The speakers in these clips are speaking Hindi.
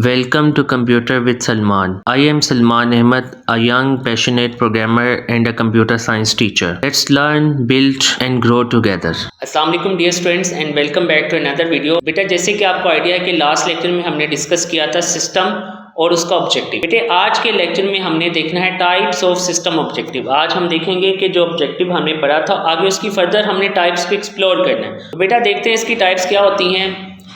Welcome to Computer with Salman. I am Salman Ahmed, a young, passionate programmer and a computer science teacher. Let's learn, build and grow together. अस्सलाम वालेकुम dear students and welcome back to another video. बेटा जैसे कि आपको आइडिया है कि लास्ट लेक्चर में हमने डिस्कस किया था सिस्टम और उसका ऑब्जेक्टिव। बेटे आज के लेक्चर में हमने देखना है टाइप्स ऑफ सिस्टम ऑब्जेक्टिव। आज हम देखेंगे कि जो ऑब्जेक्टिव हमने पढ़ा था आगे उसकी फर्दर हमने टाइप्स को एक्सप्लोर करना है। तो बेटा देखते हैं इसकी टाइप्स क्या होती हैं।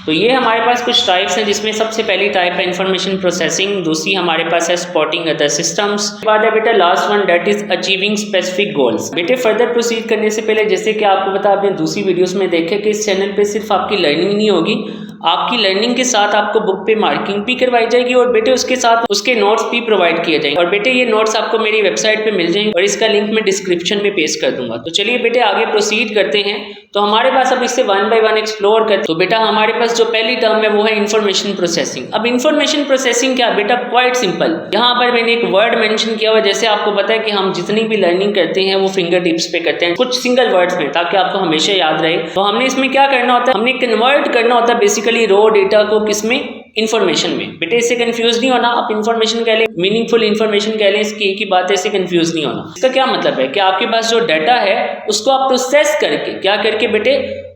तो ये हमारे पास कुछ टाइप्स हैं जिसमें सबसे पहली टाइप है इंफॉर्मेशन प्रोसेसिंग, दूसरी हमारे पास है सपोर्टिंग अदर सिस्टम्स, बाद है बेटा last one that is achieving specific goals. बेटे फर्दर प्रोसीड करने से पहले जैसे कि आपको पता आपने दूसरी वीडियोस में देखे कि इस चैनल पे सिर्फ आपकी लर्निंग नहीं होगी, आपकी लर्निंग के साथ आपको बुक पे मार्किंग भी करवाई जाएगी और बेटे उसके साथ उसके नोट्स भी प्रोवाइड किए जाएंगे। और बेटे ये नोट्स आपको मेरी वेबसाइट पे मिल जाएंगे और इसका लिंक मैं डिस्क्रिप्शन में पेस्ट कर दूंगा। तो चलिए बेटे आगे प्रोसीड करते हैं। तो हमारे पास अब इससे वन बाय वन एक्सप्लोर करते हैं। तो बेटा हमारे पास जो पहली टर्म है वो है इंफॉर्मेशन प्रोसेसिंग। अब इंफॉर्मेशन प्रोसेसिंग क्या बेटा, क्वाइट सिंपल। यहाँ पर मैंने एक वर्ड मेंशन किया हुआ, जैसे आपको पता है कि हम जितनी भी लर्निंग करते हैं वो फिंगर टिप्स पे करते हैं, कुछ सिंगल वर्ड्स में, ताकि आपको हमेशा याद रहे। तो हमने इसमें क्या करना होता है, हमने कन्वर्ट करना होता है बेसिकली रॉ डेटा को किसमें, इंफॉर्मेशन में। बेटे इससे कंफ्यूज नहीं होना, आप इंफॉर्मेशन कह लें, मीनिंगफुल इंफॉर्मेशन कह लें, इसकी एक ही बात है, इससे कंफ्यूज नहीं होना। इसका क्या मतलब है कि आपके पास जो डाटा है उसको आप प्रोसेस करके, क्या करके बेटे,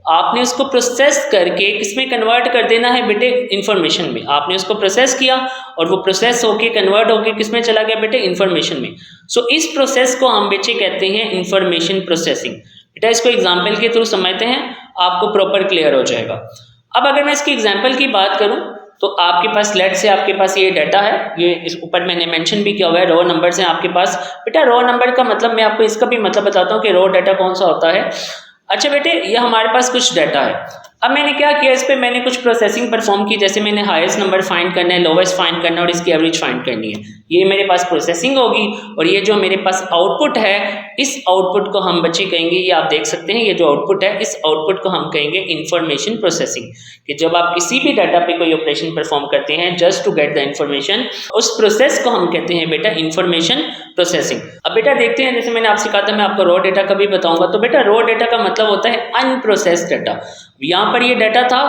आपने उसको प्रोसेस करके किसमें कन्वर्ट कर देना है बेटे, इंफॉर्मेशन में। आपने उसको प्रोसेस किया और वो प्रोसेस होके कन्वर्ट होके किसमें चला गया बेटे, इंफॉर्मेशन में। सो इस प्रोसेस को हम बच्चे कहते हैं इंफॉर्मेशन प्रोसेसिंग। बेटा इसको एग्जाम्पल के थ्रू समझते हैं, आपको प्रॉपर क्लियर हो जाएगा। अब अगर मैं इसकी एग्जाम्पल की बात करूं तो आपके पास लेट से आपके पास ये डाटा है, ये इस ऊपर मैंने मेंशन भी किया हुआ है, रॉ नंबर्स हैं आपके पास। बेटा रॉ नंबर का मतलब मैं आपको इसका भी मतलब बताता हूँ कि रॉ डाटा कौन सा होता है। अच्छा बेटे ये हमारे पास कुछ डाटा है। अब मैंने क्या किया, इस पर मैंने कुछ प्रोसेसिंग परफॉर्म की, जैसे मैंने हाईएस्ट नंबर फाइंड करना है, लोवेस्ट फाइंड करना है और इसकी एवरेज फाइंड करनी है। ये मेरे पास प्रोसेसिंग होगी और ये जो मेरे पास आउटपुट है, इस आउटपुट को हम बच्चे कहेंगे, ये आप देख सकते हैं, ये जो आउटपुट है इस आउटपुट को हम कहेंगे इंफॉर्मेशन प्रोसेसिंग। कि जब आप किसी भी डाटा पे कोई ऑपरेशन परफॉर्म करते हैं just to get the information, उस प्रोसेस को हम कहते हैं बेटा इंफॉर्मेशन प्रोसेसिंग। अब बेटा देखते हैं, जैसे मैंने आपसे कहा था मैं आपको रॉ डेटा का भी बताऊंगा। तो बेटा रॉ डेटा का मतलब होता है अनप्रोसेस्ड डाटा। यहाँ पर ये डाटा था,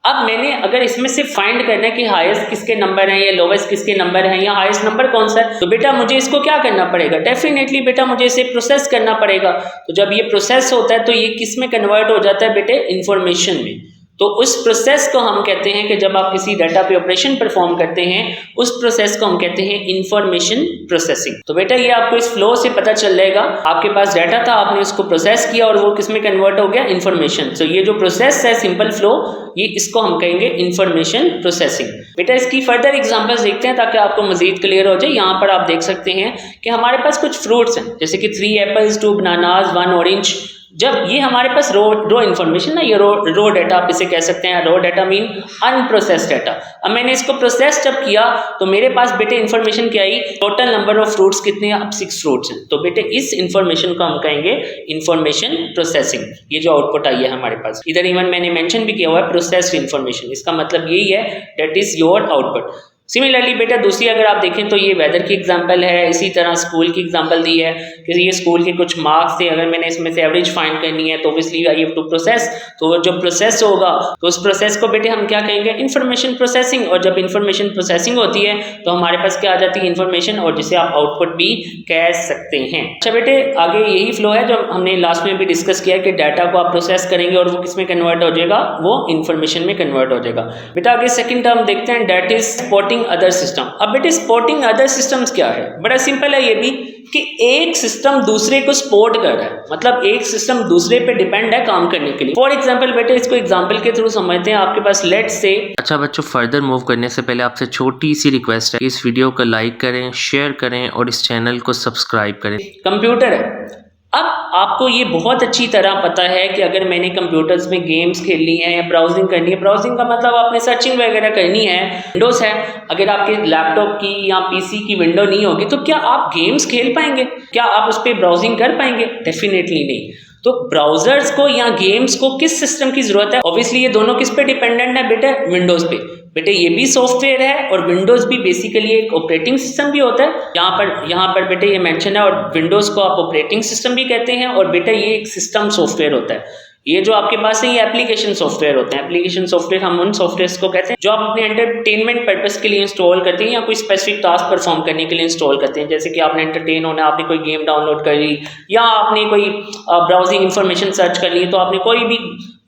अब मैंने अगर इसमें से फाइंड करना है कि हाईएस्ट किसके नंबर हैं या लोवेस्ट किसके नंबर हैं या हाईएस्ट नंबर कौन सा है, तो बेटा मुझे इसको क्या करना पड़ेगा, डेफिनेटली बेटा मुझे इसे प्रोसेस करना पड़ेगा। तो जब ये प्रोसेस होता है तो ये किस में कन्वर्ट हो जाता है बेटे, इंफॉर्मेशन में। तो उस प्रोसेस को हम कहते हैं कि जब आप किसी डाटा पे ऑपरेशन परफॉर्म करते हैं उस प्रोसेस को हम कहते हैं इंफॉर्मेशन प्रोसेसिंग। तो बेटा ये आपको इस फ्लो से पता चल जाएगा, आपके पास डाटा था, आपने उसको प्रोसेस किया और वो किसमें कन्वर्ट हो गया, इंफॉर्मेशन। तो ये जो प्रोसेस है सिंपल फ्लो, ये इसको हम कहेंगे इंफॉर्मेशन प्रोसेसिंग। बेटा इसकी फर्दर एग्जांपल्स देखते हैं ताकि आपको मजीद क्लियर हो जाए। यहाँ पर आप देख सकते हैं कि हमारे पास कुछ फ्रूट्स हैं, जैसे कि 3 एप्पल्स, 2 बनानास, 1 ऑरेंज। जब ये हमारे पास रो इन्फॉर्मेशन ना, ये रो डाटा आप इसे कह सकते हैं, रो डाटा मीन अनप्रोसेस्ड डाटा। अब मैंने इसको प्रोसेस जब किया तो मेरे पास बेटे इन्फॉर्मेशन क्या आई, टोटल नंबर ऑफ फ्रूट्स कितने हैं, अब 6 फ्रूट्स हैं। तो बेटे इस इन्फॉर्मेशन को हम कहेंगे इन्फॉर्मेशन प्रोसेसिंग। ये जो आउटपुट आई है हमारे पास, इधर इवन मैंने मेंशन भी किया हुआ है प्रोसेस्ड इन्फॉर्मेशन, इसका मतलब यही है that is your output. Similarly बेटा दूसरी अगर आप देखें तो ये वेदर की एग्जांपल है, इसी तरह स्कूल की एग्जांपल दी है कि ये स्कूल के कुछ मार्क्स थे, अगर मैंने इसमें से एवरेज फाइंड करनी है तो obviously I have to process. तो जो प्रोसेस होगा तो उस प्रोसेस को बेटे हम क्या कहेंगे, इंफॉर्मेशन प्रोसेसिंग। और जब इंफॉर्मेशन प्रोसेसिंग होती है तो हमारे पास क्या आ जाती है, इंफॉर्मेशन, और जिसे आप आउटपुट भी कह सकते हैं। अच्छा बेटे आगे यही फ्लो है जो हमने लास्ट में भी डिस्कस किया कि डाटा को आप प्रोसेस करेंगे और वो किस में कन्वर्ट हो जाएगा, वो इंफॉर्मेशन में कन्वर्ट हो जाएगा। बेटा आगे सेकेंड टर्म देखते हैं, that is supporting other system. अब बेटे सपोर्टिंग अदर सिस्टम्स क्या है, बड़ा सिंपल है ये भी, कि एक सिस्टम दूसरे को सपोर्ट कर रहा है, मतलब एक सिस्टम दूसरे पे डिपेंड है काम करने के लिए। फॉर एग्जांपल बेटे इसको एग्जांपल के थ्रू समझते हैं। आपके पास लेट से, अच्छा बच्चों, फर्दर मूव करने से पहले आपसे छोटी सी रिक्वेस्ट है, इस वीडियो को लाइक करें, शेयर करें और इस चैनल को सब्सक्राइब करें। कंप्यूटर है, अब आपको ये बहुत अच्छी तरह पता है कि अगर मैंने कंप्यूटर्स में गेम्स खेलनी है या ब्राउजिंग करनी है, ब्राउजिंग का मतलब आपने सर्चिंग वगैरह करनी है, विंडोज़ है, अगर आपके लैपटॉप की या पीसी की विंडो नहीं होगी तो क्या आप गेम्स खेल पाएंगे, क्या आप उस पर ब्राउजिंग कर पाएंगे, डेफिनेटली नहीं। तो ब्राउजर्स को या गेम्स को किस सिस्टम की जरूरत है, ऑब्वियसली ये दोनों किस पे डिपेंडेंट है बेटे, विंडोज पे। बेटे ये भी सॉफ्टवेयर है और विंडोज भी बेसिकली एक ऑपरेटिंग सिस्टम भी होता है। यहाँ पर बेटे ये मेंशन है, और विंडोज को आप ऑपरेटिंग सिस्टम भी कहते हैं और बेटा ये एक सिस्टम सॉफ्टवेयर होता है। ये जो आपके पास है ये एप्लीकेशन सॉफ्टवेयर होते हैं। एप्लीकेशन सॉफ्टवेयर हम उन सॉफ्टवेयर्स को कहते हैं जो आप अपने एंटरटेनमेंट पर्पस के लिए इंस्टॉल करते हैं या कोई स्पेसिफिक टास्क परफॉर्म करने के लिए इंस्टॉल करते हैं। जैसे कि आपने एंटरटेन होना, आपने कोई गेम डाउनलोड कर ली या आपने कोई ब्राउजिंग इंफॉर्मेशन सर्च कर ली, तो आपने कोई भी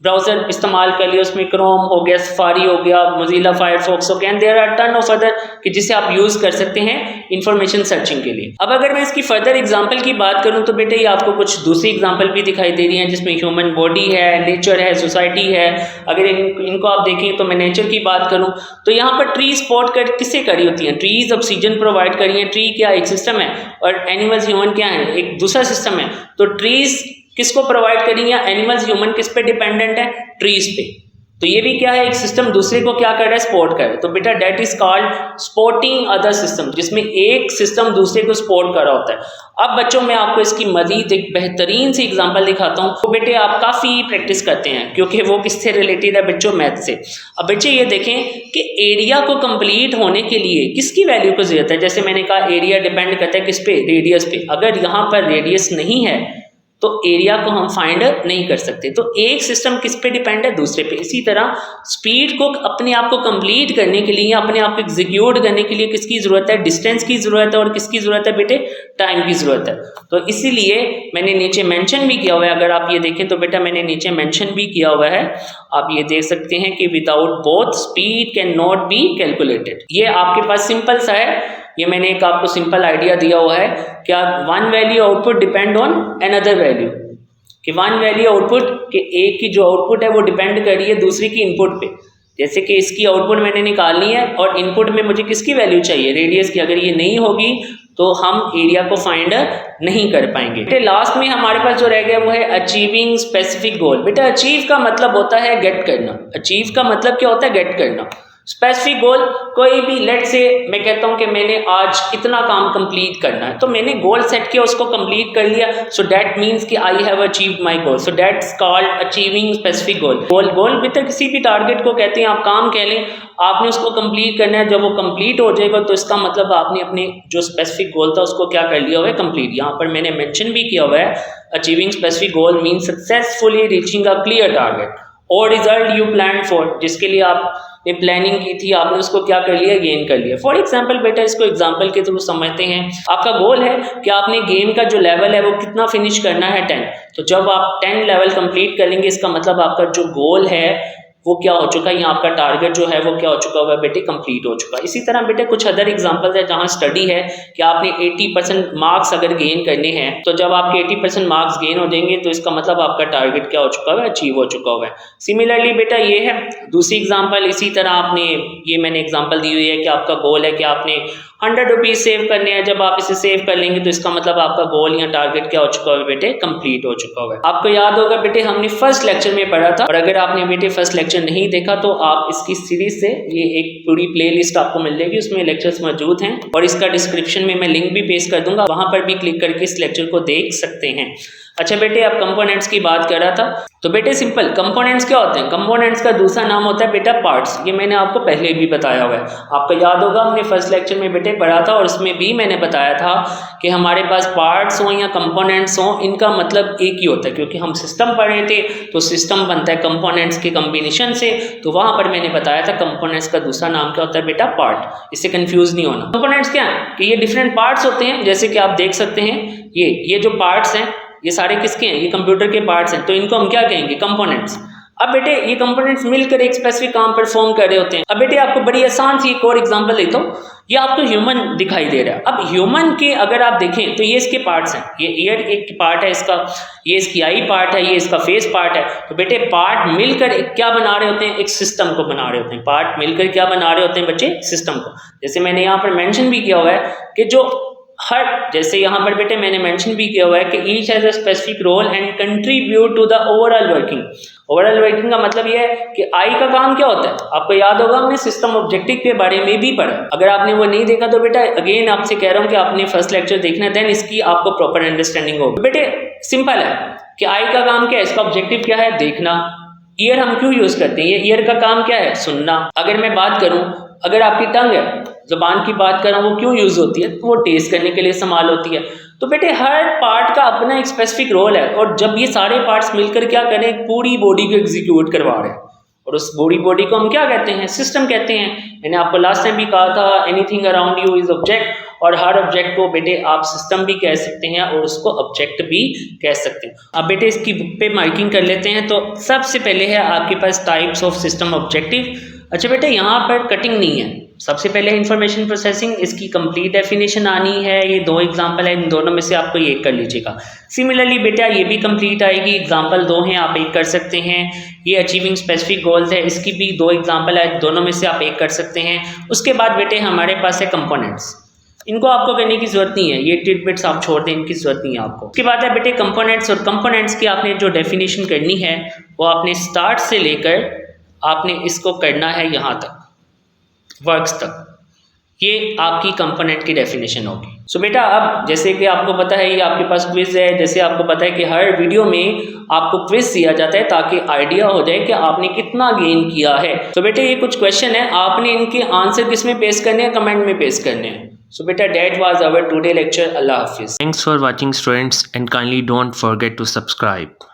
ब्राउजर इस्तेमाल कर लिया, उसमें क्रोम हो गया, सफारी हो गया, मोजिला फायरफॉक्स हो गया, and there are ton of other कि जिसे आप यूज़ कर सकते हैं इंफॉर्मेशन सर्चिंग के लिए। अब अगर मैं इसकी फर्दर एग्जांपल की बात करूं तो बेटे ये आपको कुछ दूसरी एग्जांपल भी दिखाई दे रही हैं जिसमें ह्यूमन बॉडी है, नेचर है, सोसाइटी है। अगर इनको आप देखें तो मैं नेचर की बात करूं तो यहाँ पर ट्री स्पॉट कर किससे करी होती हैं? ट्रीज ऑक्सीजन प्रोवाइड करी हैं। ट्री क्या एक सिस्टम है और एनिमल्स ह्यूमन क्या है एक दूसरा सिस्टम है। तो ट्रीज किसको प्रोवाइड करेंगे? एनिमल्स ह्यूमन किस पे डिपेंडेंट है? ट्रीज पे। तो ये भी क्या है एक सिस्टम दूसरे को क्या कर रहा है? सपोर्ट कर रहा है। तो बेटा that is called supporting other system, जिसमें एक सिस्टम दूसरे को सपोर्ट कर रहा होता है। अब बच्चों मैं आपको इसकी मजीद एक बेहतरीन सी एग्जांपल दिखाता हूँ। तो बेटे आप काफ़ी प्रैक्टिस करते हैं क्योंकि वो किससे रिलेटेड है बच्चों? मैथ से। अब बच्चे ये देखें कि एरिया को कंप्लीट होने के लिए किसकी वैल्यू को जरूरत है? जैसे मैंने कहा एरिया डिपेंड करता है किस पे? रेडियस पे। अगर यहाँ पर रेडियस नहीं है तो एरिया को हम फाइंड नहीं कर सकते। तो एक सिस्टम किस पे डिपेंड है? दूसरे पे। इसी तरह स्पीड को अपने आप को कंप्लीट करने के लिए, अपने आप को एग्जीक्यूट करने के लिए किसकी ज़रूरत है? डिस्टेंस की ज़रूरत है। और किसकी ज़रूरत है बेटे? टाइम की ज़रूरत है। तो इसीलिए मैंने नीचे मेंशन भी किया हुआ है। अगर आप ये देखें तो बेटा मैंने नीचे मेंशन भी किया हुआ है, आप ये देख सकते हैं कि without both speed can not be calculated. ये आपके पास सिंपल सा है, ये मैंने एक आपको सिंपल आइडिया दिया हुआ है। क्या one value output depend on another value, कि वन वैल्यू आउटपुट के एक की जो आउटपुट है वो डिपेंड कर रही है दूसरी की इनपुट पे। जैसे कि इसकी आउटपुट मैंने निकालनी है और इनपुट में मुझे किसकी वैल्यू चाहिए? रेडियस की। अगर ये नहीं होगी तो हम एरिया को फाइंड नहीं कर पाएंगे। बेटे लास्ट में हमारे पास जो रह गया वो है अचीविंग स्पेसिफिक गोल। बेटा अचीव का मतलब होता है गेट करना। अचीव का मतलब क्या होता है? गेट करना। स्पेसिफिक गोल कोई भी, लेट से मैं कहता हूं कि मैंने आज इतना काम कंप्लीट करना है, तो मैंने गोल सेट किया, उसको कंप्लीट कर लिया, सो दैट मींस कि I have achieved my goal. So that's called achieving specific goal. Goal बेटा किसी भी टारगेट को कहते हैं, आप काम कह लें, आपने उसको कंप्लीट करना है। जब वो कंप्लीट हो जाएगा तो इसका मतलब आपने अपने जो स्पेसिफिक गोल था उसको क्या कर लिया हुआ है? कंप्लीट। यहाँ पर मैंने मेंशन भी किया हुआ है achieving specific goal means successfully reaching a clear target और रिजल्ट यू प्लान फॉर, जिसके लिए आपने प्लानिंग की थी, आपने उसको क्या कर लिया? गेन कर लिया। फॉर एग्जाम्पल बेटा इसको एग्जाम्पल के थ्रू समझते हैं। आपका गोल है कि आपने गेम का जो लेवल है वो कितना फिनिश करना है? 10। तो जब आप 10 लेवल कंप्लीट कर लेंगे इसका मतलब आपका जो गोल है वो क्या हो चुका है? यहाँ आपका टारगेट जो है वो क्या हो चुका हुआ है बेटे? कंप्लीट हो चुका है। इसी तरह बेटे कुछ अदर एग्जांपल्स है जहाँ स्टडी है कि आपने 80% मार्क्स अगर गेन करने हैं, तो जब आपके 80% मार्क्स गेन हो जाएंगे तो इसका मतलब आपका टारगेट क्या हो चुका है? अचीव हो चुका हुआ है। सिमिलरली बेटा ये है दूसरी एग्जाम्पल। इसी तरह आपने ये मैंने एग्जाम्पल दी हुई है कि आपका गोल है कि आपने 100 रुपीज़ सेव करने हैं। जब आप इसे सेव कर लेंगे तो इसका मतलब आपका गोल या टारगेट क्या हो चुका है बेटे? कंप्लीट हो चुका हुआ है। आपको याद होगा बेटे हमने फर्स्ट लेक्चर में पढ़ा था, और अगर आपने बेटे फर्स्ट लेक्चर नहीं देखा तो आप इसकी सीरीज से ये एक पूरी प्लेलिस्ट आपको मिल जाएगी, उसमें लेक्चर्स मौजूद हैं और इसका डिस्क्रिप्शन में मैं लिंक भी पेश कर दूंगा, वहां पर भी क्लिक करके इस लेक्चर को देख सकते हैं। अच्छा बेटे अब कंपोनेंट्स की बात कर रहा था, तो बेटे सिंपल कंपोनेंट्स क्या होते हैं? कंपोनेंट्स का दूसरा नाम होता है बेटा पार्ट्स। ये मैंने आपको पहले भी बताया हुआ है, आपको याद होगा हमने फर्स्ट लेक्चर में बेटे पढ़ा था और उसमें भी मैंने बताया था कि हमारे पास पार्ट्स हों या कंपोनेंट्स हों, इनका मतलब एक ही होता है, क्योंकि हम सिस्टम पढ़ रहे थे तो सिस्टम बनता है कंपोनेंट्स के कम्बिनेशन से। तो वहां पर मैंने बताया था कंपोनेंट्स का दूसरा नाम क्या होता है बेटा? पार्ट। इससे कंफ्यूज नहीं होना। कंपोनेंट्स क्या है कि ये डिफरेंट पार्ट्स होते हैं, जैसे कि आप देख सकते हैं ये जो पार्ट्स हैं ये सारे किसके हैं? ये कंप्यूटर के पार्ट्स हैं, तो इनको हम क्या कहेंगे? कंपोनेंट्स। अब बेटे ये कंपोनेंट्स मिलकर एक स्पेसिफिक काम परफॉर्म कर रहे होते हैं। अब बेटे आपको बड़ी आसान सी एक और एग्जांपल देता हूँ। ये आपको ह्यूमन दिखाई दे रहा है। अब ह्यूमन के अगर आप देखें तो ये इसके पार्ट्स हैं, ये ईयर एक पार्ट है इसका, ये इसकी आई पार्ट है, ये इसका फेस पार्ट है। तो बेटे पार्ट मिलकर एक क्या बना रहे होते हैं? एक सिस्टम को बना रहे होते हैं। पार्ट मिलकर क्या बना रहे होते हैं बच्चे? सिस्टम को। जैसे मैंने यहाँ पर मेंशन भी किया हुआ है कि जो हर, जैसे यहाँ पर बेटे मैंने मेंशन भी किया हुआ है कि each has a specific role and contribute to the overall working. Overall working का मतलब ये है कि आई का काम क्या होता है? आपको याद होगा हमने सिस्टम ऑब्जेक्टिव के बारे में भी पढ़ा। अगर आपने वो नहीं देखा तो बेटा अगेन आपसे कह रहा हूँ कि आपने फर्स्ट लेक्चर देखना है, देन इसकी आपको प्रॉपर अंडरस्टैंडिंग होगी। बेटे सिंपल है कि आई का काम क्या है? इसका ऑब्जेक्टिव क्या है? देखना। ईयर हम क्यों यूज करते हैं? ये ईयर का काम क्या है? सुनना। अगर मैं बात करूं, अगर आपकी टंग है, जुबान की बात कर रहा हूं, वो क्यों यूज होती है? तो वो टेस्ट करने के लिए इस्तेमाल होती है। तो बेटे हर पार्ट का अपना एक स्पेसिफिक रोल है, और जब ये सारे पार्ट्स मिलकर क्या करें, पूरी बॉडी को एग्जीक्यूट करवा रहे हैं, और उस बॉडी को हम क्या कहते हैं, सिस्टम कहते हैं। मैंने आपको लास्ट टाइम भी कहा था anything around you is object, और हर ऑब्जेक्ट को बेटे आप सिस्टम भी कह सकते हैं और उसको ऑब्जेक्ट भी कह सकते हैं। अब बेटे इसकी बुक पे मार्किंग कर लेते हैं। तो सबसे पहले है आपके पास टाइप्स ऑफ सिस्टम ऑब्जेक्टिव। अच्छा बेटे यहाँ पर कटिंग नहीं है, सबसे पहले इंफॉर्मेशन प्रोसेसिंग, इसकी कंप्लीट डेफिनेशन आनी है। ये दो एग्जांपल है, इन दोनों में से आपको एक कर लीजिएगा। सिमिलरली बेटा ये भी कंप्लीट आएगी, एग्जांपल दो हैं, आप एक कर सकते हैं। ये अचीविंग स्पेसिफिक गोल्स है, इसकी भी दो एग्जांपल है, दोनों में से आप एक कर सकते हैं। उसके बाद बेटे हमारे पास है कंपोनेंट्स, इनको आपको करने की जरूरत नहीं है, ये टिडबिट्स आप छोड़ दें, इनकी जरूरत नहीं है आपको। उसके बाद है बेटे कंपोनेंट्स, और कंपोनेंट्स की आपने जो डेफिनेशन करनी है वो आपने स्टार्ट से लेकर आपने इसको करना है यहाँ तक, वर्क्स तक, ये आपकी कंपोनेंट की डेफिनेशन होगी। सो बेटा अब जैसे कि आपको पता है ये आपके पास क्विज है, जैसे आपको पता है कि हर वीडियो में आपको क्विज दिया जाता है ताकि आइडिया हो जाए कि आपने कितना गेन किया है। तो बेटे ये कुछ क्वेश्चन है, आपने इनके आंसर किस में पेश करने हैं, कमेंट में पेश करने हैं। So beta, that was our today lecture. Allah Hafiz. Thanks for watching students, and kindly don't forget to subscribe.